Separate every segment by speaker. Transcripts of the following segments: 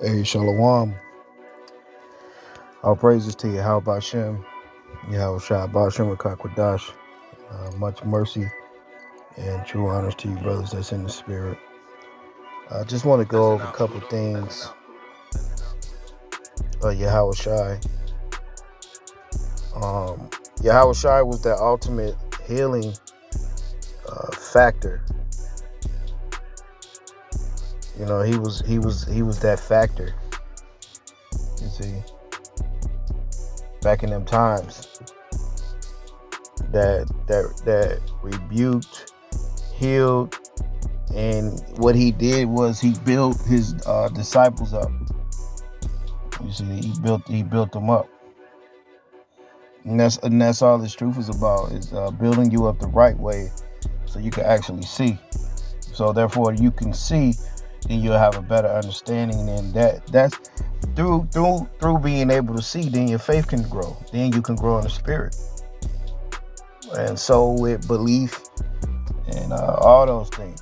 Speaker 1: Hey, Shalom. All praises to you. How about Shem? Yahawashi, about Shem Rakakwadash. Much mercy and true honors to you, brothers that's in the spirit. I just want to go over a couple things. Yahawashi. Yahawashi was that ultimate healing factor. You know, he was that factor. You see, back in them times, that rebuked, healed, and what he did was he built his disciples up. You see, he built them up, and that's all this truth is about, is building you up the right way, so you can actually see. So therefore, you can see, then you'll have a better understanding, and that's through being able to see. Then your faith can grow. Then you can grow in the spirit, and so with belief and all those things.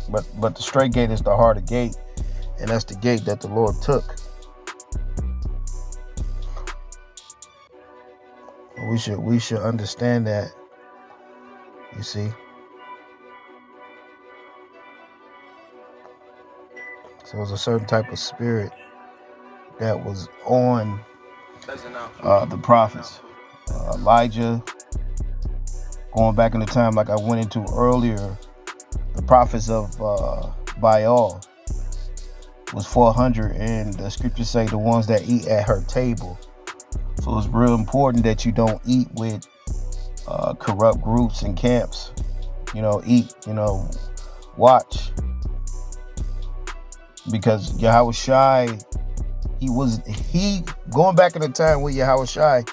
Speaker 1: But the straight gate is the harder gate, and that's the gate that the Lord took. We should understand that. You see. So it was a certain type of spirit that was on the prophets. Elijah, going back in the time like I went into earlier, the prophets of Baal was 400, and the scriptures say the ones that eat at her table. So it's real important that you don't eat with corrupt groups and camps. Watch. Because Yahawashi, he going back in the time with Yahawashi,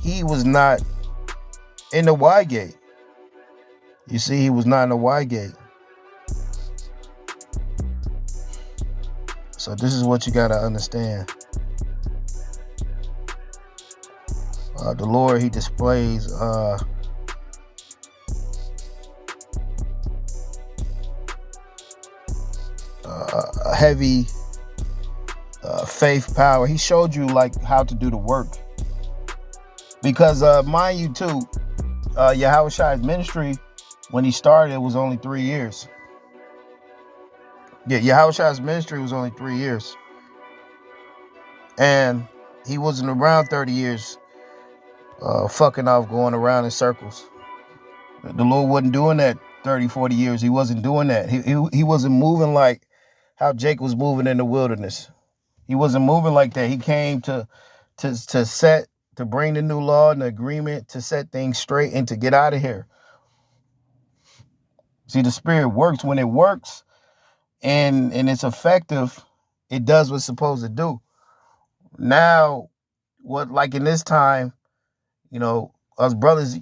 Speaker 1: he was not in the Y gate. You see, he was not in the Y gate. So this is what you got to understand. The Lord, he displays a heavy faith power. He showed you like how to do the work. Because mind you too, Yahawashi's ministry, when he started, it was only 3 years. Yeah, Yahawashi's ministry was only 3 years. And he wasn't around 30 years fucking off, going around in circles. The Lord wasn't doing that 30, 40 years. He wasn't doing that. He wasn't moving like how Jake was moving in the wilderness. He wasn't moving like that. He came to bring the new law and the agreement, to set things straight and to get out of here. See, the spirit works. When it works and it's effective, it does what's supposed to do. Now, what, like in this time, us brothers,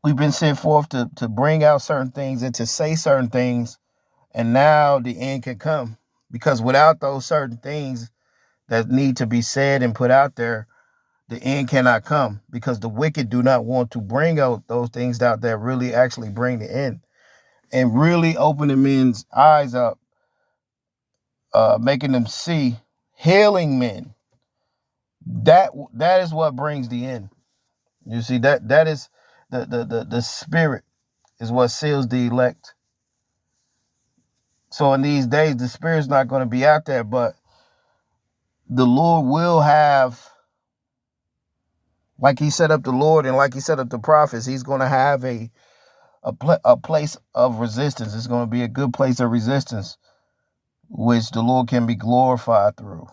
Speaker 1: we've been sent forth to bring out certain things and to say certain things, and now the end can come. Because without those certain things that need to be said and put out there, the end cannot come, because the wicked do not want to bring out those things out that really actually bring the end and really opening men's eyes up, making them see, healing men. That is what brings the end. You see, that is the spirit is what seals the elect. So in these days, the spirit's not going to be out there, but the Lord will have, like he set up the Lord and like he set up the prophets, he's going to have a place of resistance. It's going to be a good place of resistance, which the Lord can be glorified through.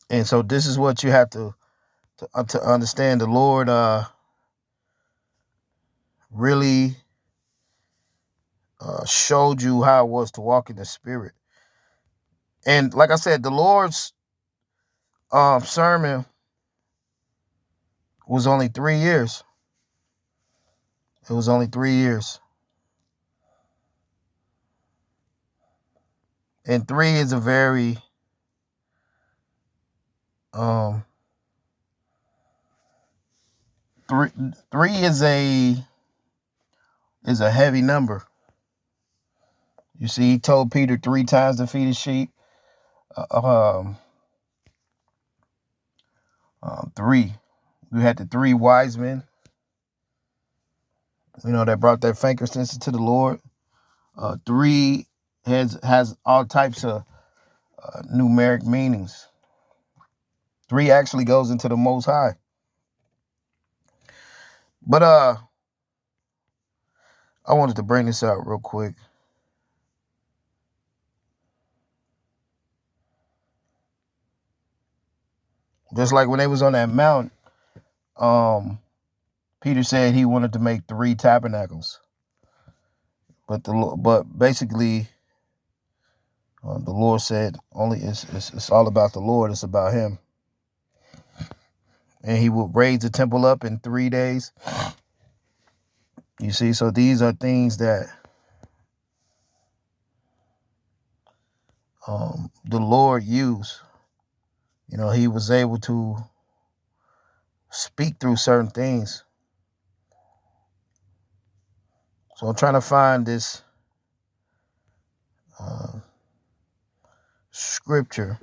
Speaker 1: And so this is what you have to understand. The Lord really showed you how it was to walk in the spirit. And like I said, the Lord's sermon was only 3 years. It was only 3 years. And 3 is a very three is a heavy number. You see, he told Peter 3 times to feed his sheep. 3. We had the 3 wise men, that brought their frankincense to the Lord. 3 has all types of numeric meanings. 3 actually goes into the Most High. But I wanted to bring this out real quick. Just like when they was on that mount, Peter said he wanted to make 3 tabernacles. But basically, the Lord said only it's all about the Lord. It's about Him. And He will raise the temple up in 3 days. You see, so these are things that the Lord used. He was able to speak through certain things. So I'm trying to find this scripture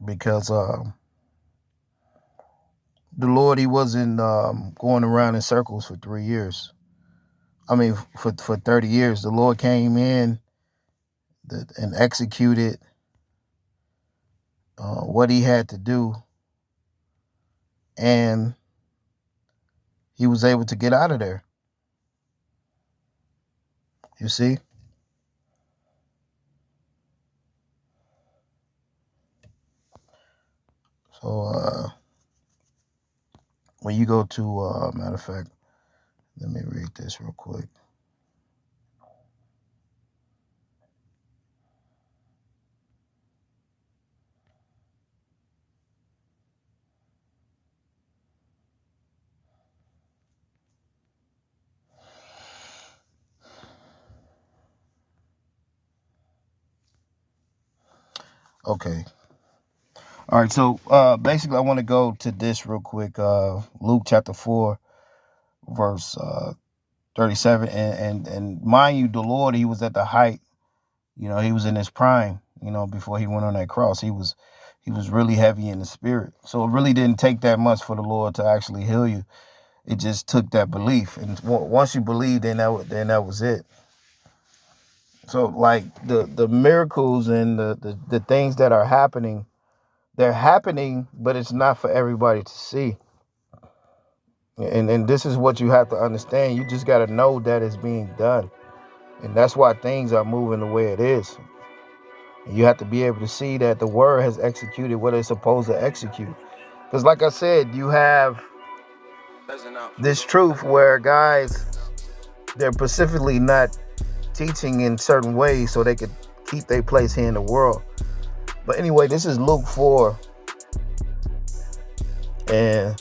Speaker 1: because the Lord, He wasn't going around in circles for 3 years. I mean, for 30 years. The Lord came in and executed what He had to do, and He was able to get out of there. You see? So when you go to, matter of fact, let me read this real quick. Okay. All right. So basically, I want to go to this real quick. Luke chapter 4, verse 37. And mind you, the Lord, He was at the height. He was in His prime. Before He went on that cross, He was really heavy in the spirit. So it really didn't take that much for the Lord to actually heal you. It just took that belief, and once you believe, then that was it. So like the miracles and the things that are happening, they're happening, but it's not for everybody to see. And this is what you have to understand. You just got to know that it's being done, and that's why things are moving the way it is. And you have to be able to see that the word has executed what it's supposed to execute. Because like I said, you have this truth where guys, they're specifically not teaching in certain ways so they could keep their place here in the world. But anyway, this is Luke 4 and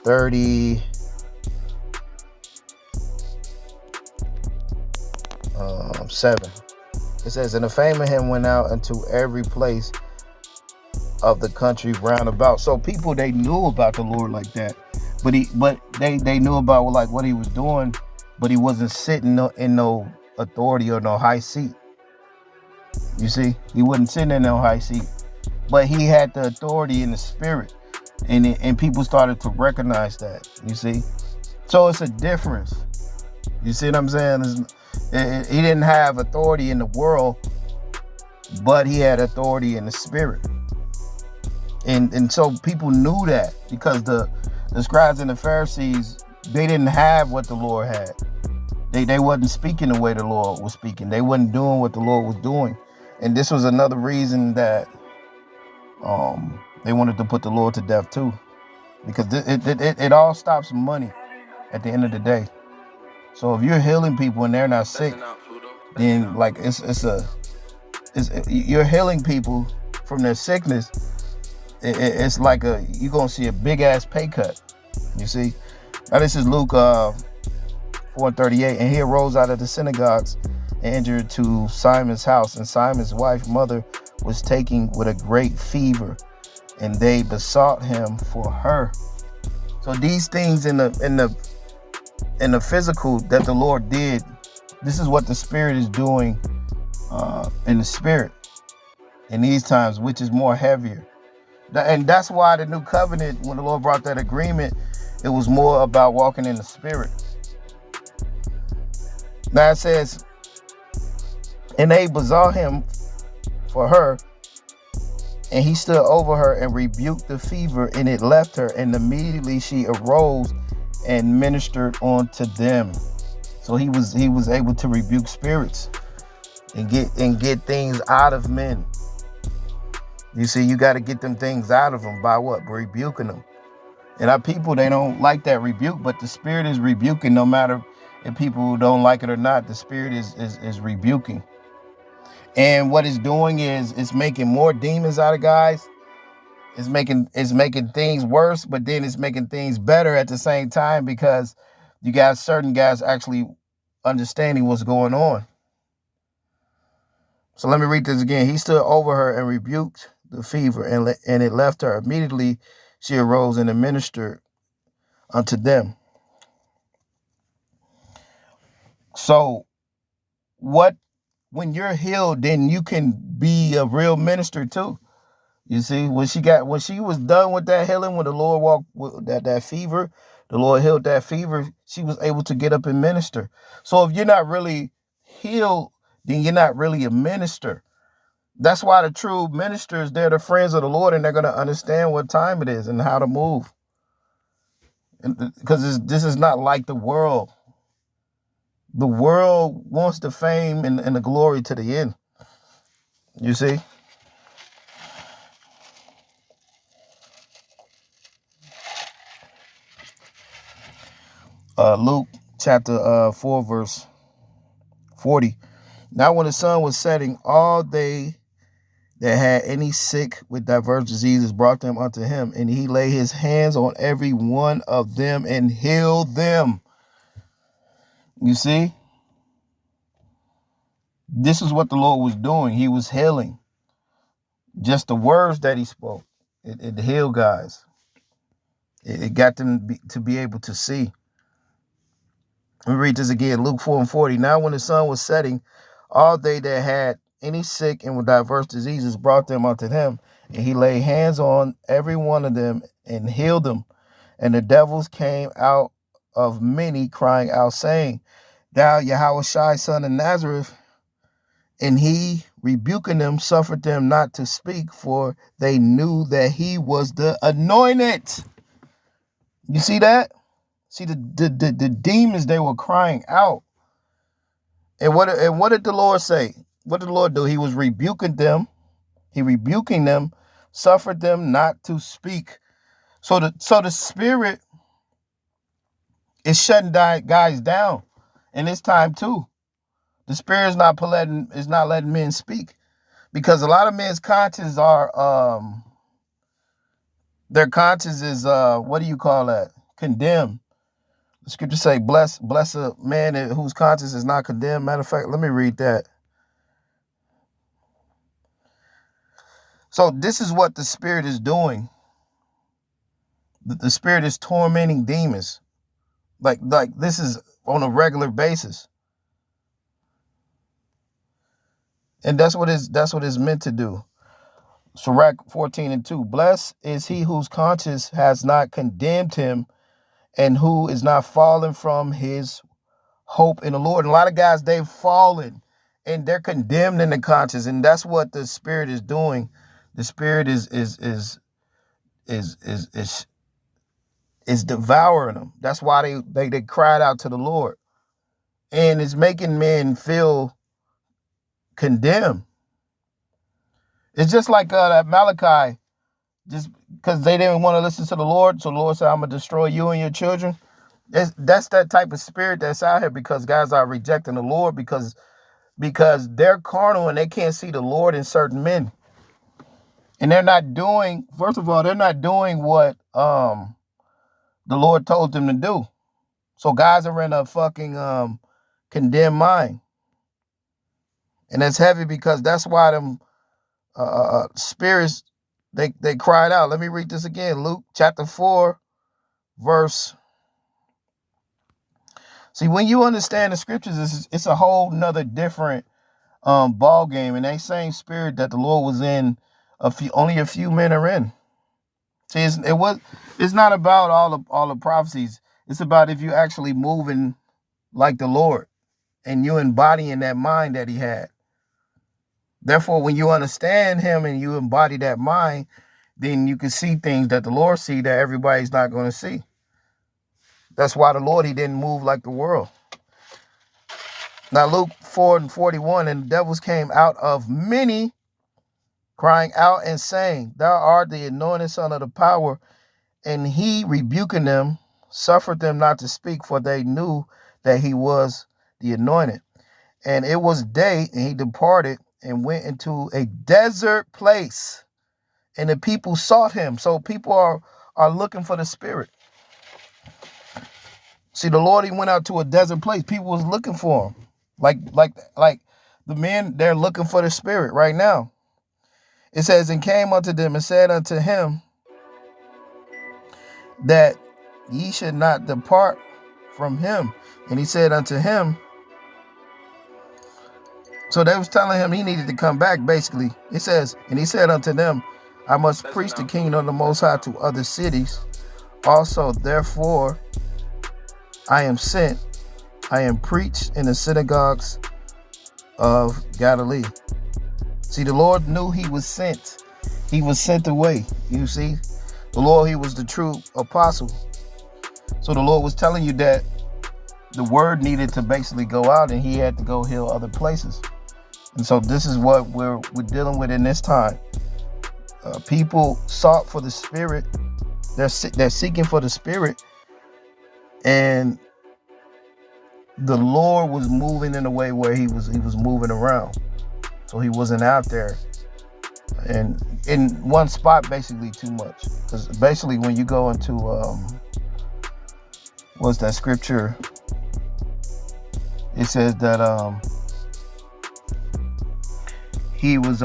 Speaker 1: 37. It says, and the fame of Him went out into every place of the country round about. So people, they knew about the Lord like that, but they knew about like what He was doing, but He wasn't sitting in no authority or no high seat. You see, He wasn't sitting in no high seat, but He had the authority in the spirit, and people started to recognize that. You see, so it's a difference. You see what I'm saying? He didn't have authority in the world, but He had authority in the spirit. And so people knew that because the scribes and the Pharisees, they didn't have what the Lord had. They wasn't speaking the way the Lord was speaking. They wasn't doing what the Lord was doing. And this was another reason that they wanted to put the Lord to death too. Because it all stops money at the end of the day. So if you're healing people and they're not sick, then like you're healing people from their sickness. It's like you're gonna see a big ass pay cut. You see. Now this is Luke 4:38, and He arose out of the synagogues and entered to Simon's house, and Simon's wife mother was taken with a great fever, and they besought Him for her. So these things in in the physical that the Lord did, this is what the Spirit is doing in the Spirit in these times, which is more heavier. And that's why the new covenant, when the Lord brought that agreement, it was more about walking in the Spirit. Now it says, and they besought him for her, and he stood over her and rebuked the fever, and it left her, and immediately she arose and ministered unto them. So he was able to rebuke spirits and get things out of men. You see, you got to get them things out of them by what? Rebuking them. And our people, they don't like that rebuke, but the Spirit is rebuking no matter if people don't like it or not. The Spirit is rebuking. And what it's doing is it's making more demons out of guys. It's making things worse, but then it's making things better at the same time, because you got certain guys actually understanding what's going on. So let me read this again. He stood over her and rebuked the fever, and it left her. Immediately she arose and ministered unto them. So when you're healed, then you can be a real minister too. You see, when she was done with that healing, when the Lord walked with that fever, the Lord healed that fever, she was able to get up and minister. So if you're not really healed, then you're not really a minister. That's why the true ministers, they're the friends of the Lord, and they're going to understand what time it is and how to move. Because this is not like the world. The world wants the fame and the glory to the end. You see? Luke chapter 4, verse 40. Now when the sun was setting, all they that had any sick with diverse diseases brought them unto him, and he laid his hands on every one of them and healed them. You see? This is what the Lord was doing. He was healing. Just the words that he spoke, it healed guys. It got them to be able to see. Let me read this again. Luke 4 and 40. Now when the sun was setting, all they that had any sick and with diverse diseases brought them unto him, and he laid hands on every one of them and healed them. And the devils came out of many, crying out, saying, Thou Yahawashi, son of Nazareth. And he, rebuking them, suffered them not to speak, for they knew that he was the anointed. You see that? See the demons, they were crying out. And what did the Lord say? What did the Lord do? He was rebuking them. He rebuking them, suffered them not to speak. So the Spirit is shutting guys down. And it's time too. The Spirit is not letting men speak. Because a lot of men's conscience are their conscience is what do you call that? Condemned. The scripture say, bless a man whose conscience is not condemned. Matter of fact, let me read that. So this is what the Spirit is doing. The Spirit is tormenting demons. Like this is on a regular basis. And that's what it's meant to do. Sirach 14 and 2. Blessed is he whose conscience has not condemned him, and who is not fallen from his hope in the Lord. And a lot of guys, they've fallen and they're condemned in the conscience, and that's what the Spirit is doing. The Spirit is devouring them. That's why they cried out to the Lord, and it's making men feel condemned. It's just like that Malachi, just because they didn't want to listen to the Lord, so the Lord said, "I'm gonna destroy you and your children." That's that type of spirit that's out here, because guys are rejecting the Lord because they're carnal and they can't see the Lord in certain men. And they're not doing, first of all, they're not doing what the Lord told them to do. So guys are in a fucking condemned mind. And that's heavy, because that's why them spirits, they cried out. Let me read this again. Luke chapter 4, verse See, when you understand the scriptures, it's a whole nother different ball game. And that same spirit that the Lord was in, only a few men are in. See, it's not about all the prophecies. It's about if you actually moving like the Lord and you embodying that mind that he had. Therefore, when you understand him and you embody that mind, then you can see things that the Lord see that everybody's not going to see. That's why the Lord, he didn't move like the world. Now, Luke 4:41, and the devils came out of many, crying out and saying, Thou art the anointed Son of the power. And he, rebuking them, suffered them not to speak, for they knew that he was the anointed. And it was day, and he departed and went into a desert place, and the people sought him. So people are looking for the spirit. See, the Lord, he went out to a desert place. People was looking for him. Like the men, they're looking for the spirit right now. It says, and came unto them and said unto him that ye should not depart from him. And he said unto him, so they was telling him he needed to come back, basically. It says, and he said unto them, I must preach the kingdom of the Most High to other cities. Also, therefore, I am sent. I am preached in the synagogues of Galilee. See, the Lord knew he was sent. He was sent away. You see, the Lord, he was the true apostle. So the Lord was telling you that the word needed to basically go out and he had to go heal other places. And so this is what we're dealing with in this time. People sought for the spirit. They're seeking for the spirit. And the Lord was moving in a way where he was moving around. So he wasn't out there and in one spot basically too much. Because basically when you go into what's that scripture? It says that he was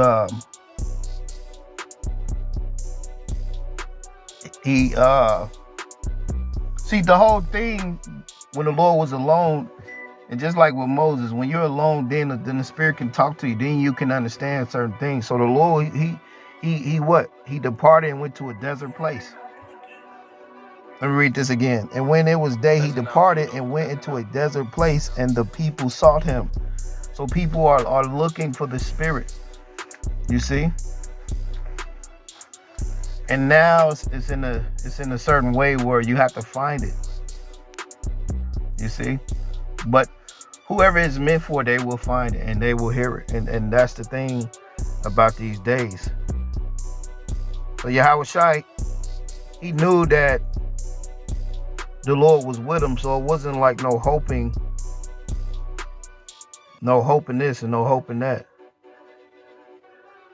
Speaker 1: see, the whole thing when the Lord was alone, and just like with Moses, when you're alone, then the spirit can talk to you, then you can understand certain things. So the Lord, he departed and went to a desert place. Let me read this again. And when it was day, he departed and went into a desert place, and the people sought him. So people are looking for the spirit. You see? And now it's in a certain way where you have to find it. You see? But whoever it's meant for, they will find it and they will hear it. And that's the thing about these days. So Yahawashi, he knew that the Lord was with him, so it wasn't like no hope in this and no hope in that.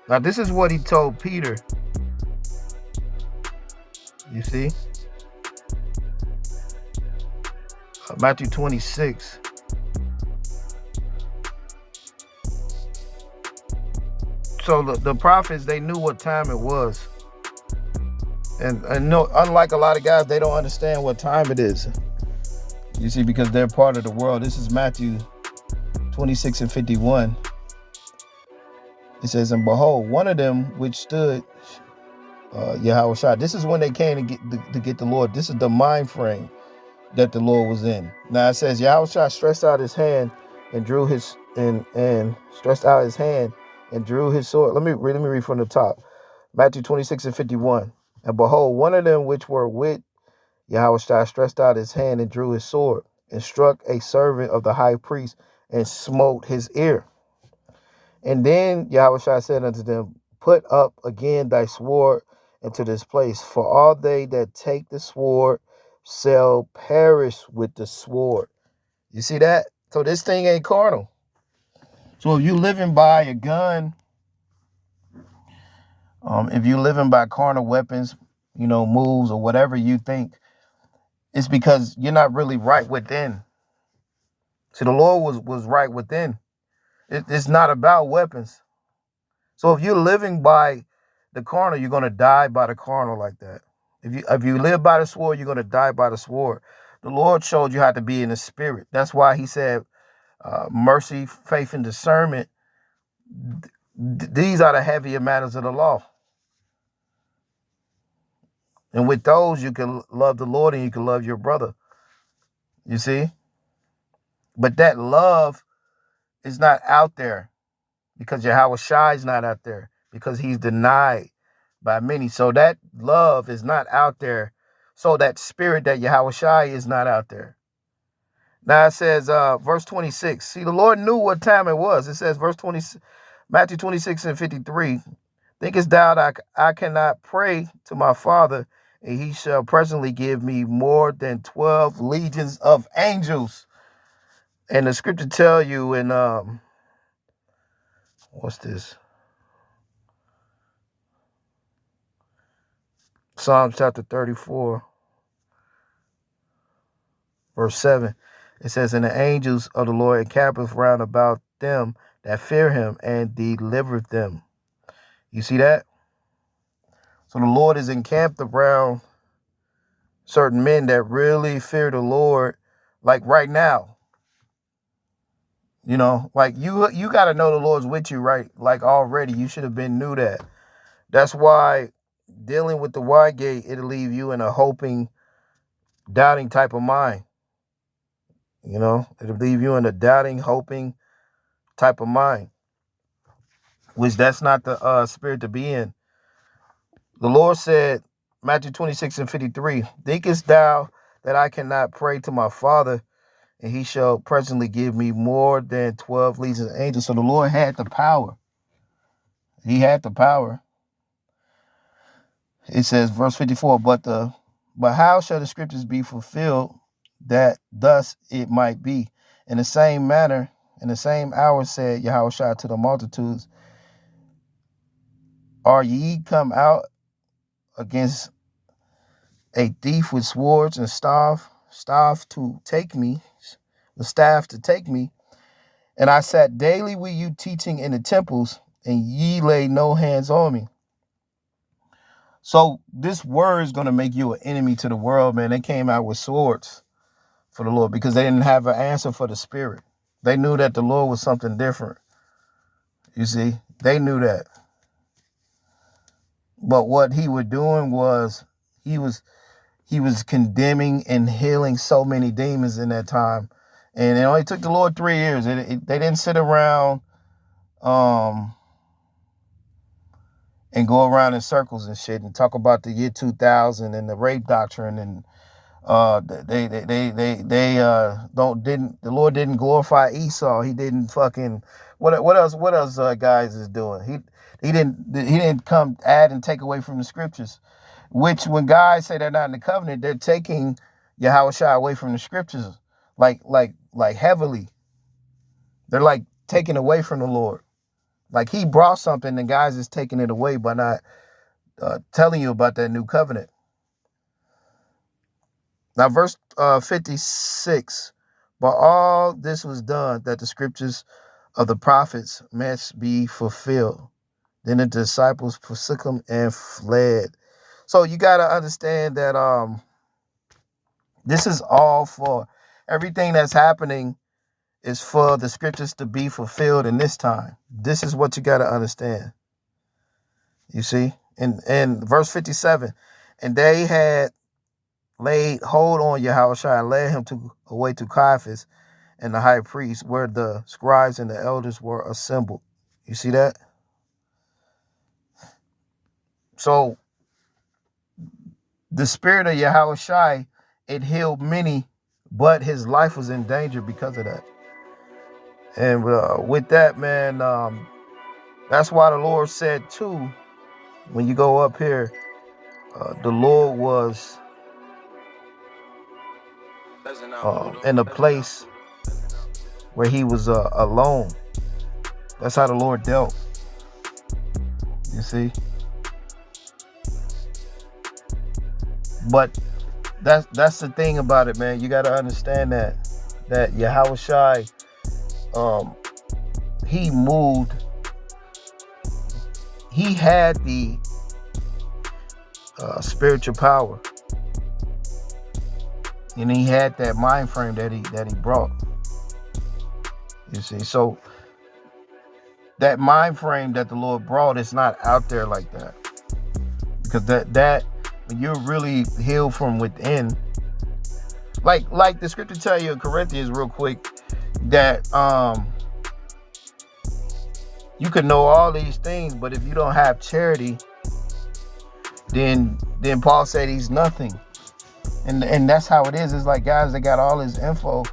Speaker 1: Now this is what he told Peter. You see? Matthew 26. So the prophets, they knew what time it was. And no, unlike a lot of guys, they don't understand what time it is. You see, because they're part of the world. This is Matthew 26 and 51. It says, and behold, one of them which stood, Yahawashi. This is when they came to get the Lord. This is the mind frame that the Lord was in. Now it says, Yahawashi stretched out his hand and drew his and stretched out his hand and drew his sword. Let me read from the top. Matthew 26 and 51. And behold, one of them which were with Yahawashi stretched out his hand and drew his sword and struck a servant of the high priest and smote his ear. And then Yahawashi said unto them, put up again thy sword into this place, for all they that take the sword shall perish with the sword. You see that? So this thing ain't carnal. So if you living by a gun, if you living by carnal weapons, moves or whatever you think, it's because you're not really right within. See, the Lord was right within. It's not about weapons. So if you're living by the carnal, you're going to die by the carnal like that. If you live by the sword, you're going to die by the sword. The Lord showed you how to be in the spirit. That's why he said, mercy, faith, and discernment. These are the heavier matters of the law. And with those, you can love the Lord and you can love your brother. You see? But that love is not out there because Yahawashi is not out there because he's denied by many. So that love is not out there. So that spirit that Yahawashi is not out there. Now it says, verse 26. See, the Lord knew what time it was. It says, verse 20, Matthew 26 and 53. Thinkest thou that I cannot pray to my Father, and he shall presently give me more than 12 legions of angels? And the scripture tell you in, what's this? Psalms chapter 34, verse 7. It says, and the angels of the Lord encampeth round about them that fear him and delivereth them. You see that? So the Lord is encamped around certain men that really fear the Lord, like right now. You know, like you got to know the Lord's with you, right? Like already, you should have been knew that. That's why dealing with the wide gate, it'll leave you in a hoping, doubting type of mind. You know, it'll leave you in a doubting, hoping type of mind, which that's not the spirit to be in. The Lord said, Matthew 26 and 53, thinkest thou that I cannot pray to my Father, and he shall presently give me more than 12 legions of angels? So the Lord had the power. He had the power. It says, verse 54, but how shall the scriptures be fulfilled, that thus it might be? In the same manner, in the same hour said Yahawashi to the multitudes, are ye come out against a thief with swords and staff to take me, the staff to take me? And I sat daily with you teaching in the temples, and ye lay no hands on me. So this word is going to make you an enemy to the world, man. They came out with swords for the Lord because they didn't have an answer for the spirit. They knew that the Lord was something different. You see, they knew that. But what he was doing was he was condemning and healing so many demons in that time. And it only took the Lord 3 years. They didn't sit around and go around in circles and shit and talk about the year 2000 and the rape doctrine and the Lord didn't glorify Esau. He didn't fucking what else guys is doing. He didn't come add and take away from the scriptures. Which when guys say they're not in the covenant, they're taking Yahawashi away from the scriptures like heavily. They're like taking away from the Lord. Like he brought something and guys is taking it away by not telling you about that new covenant. Now, verse 56, but all this was done that the scriptures of the prophets must be fulfilled. Then the disciples forsook him and fled. So you got to understand that this is all for everything that's happening is for the scriptures to be fulfilled in this time. This is what you got to understand. You see? And verse 57, and they had laid hold on Yahawashi and led him away to Caiaphas and the high priest, where the scribes and the elders were assembled. You see that? So the spirit of Yahawashi, it healed many, but his life was in danger because of that. And with that, man, that's why the Lord said too, when you go up here, the Lord was in a place where he was alone. That's how the Lord dealt. You see? But that's the thing about it, man. You got to understand that Yahawashi, he moved. He had the spiritual power. And he had that mind frame that he brought. You see, so that mind frame that the Lord brought is not out there like that. Because that when you're really healed from within, like the scripture tell you in Corinthians real quick, that you can know all these things, but if you don't have charity, then Paul said he's nothing. And that's how it is. It's like guys, they got all this info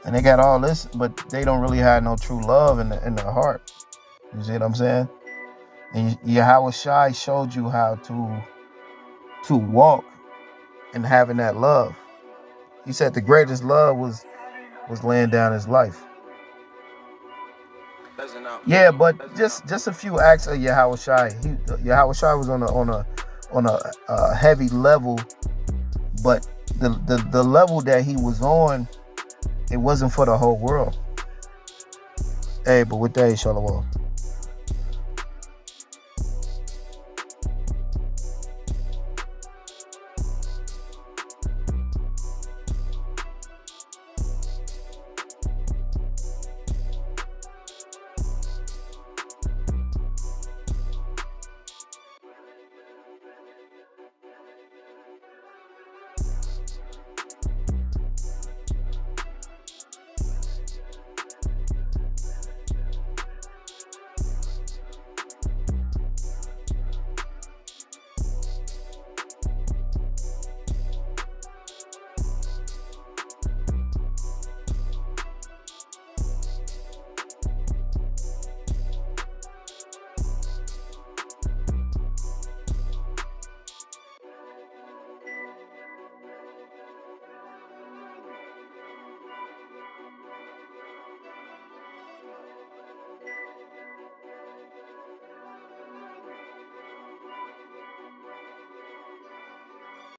Speaker 1: and they got all this, but they don't really have no true love in their heart. You see what I'm saying? And Yahawashi showed you how to walk in having that love. He said the greatest love was laying down his life. Yeah, but just a few acts of Yahawashi. Yahawashi was on a heavy level, but the level that he was on, it wasn't for the whole world. Hey, but with that, shalom.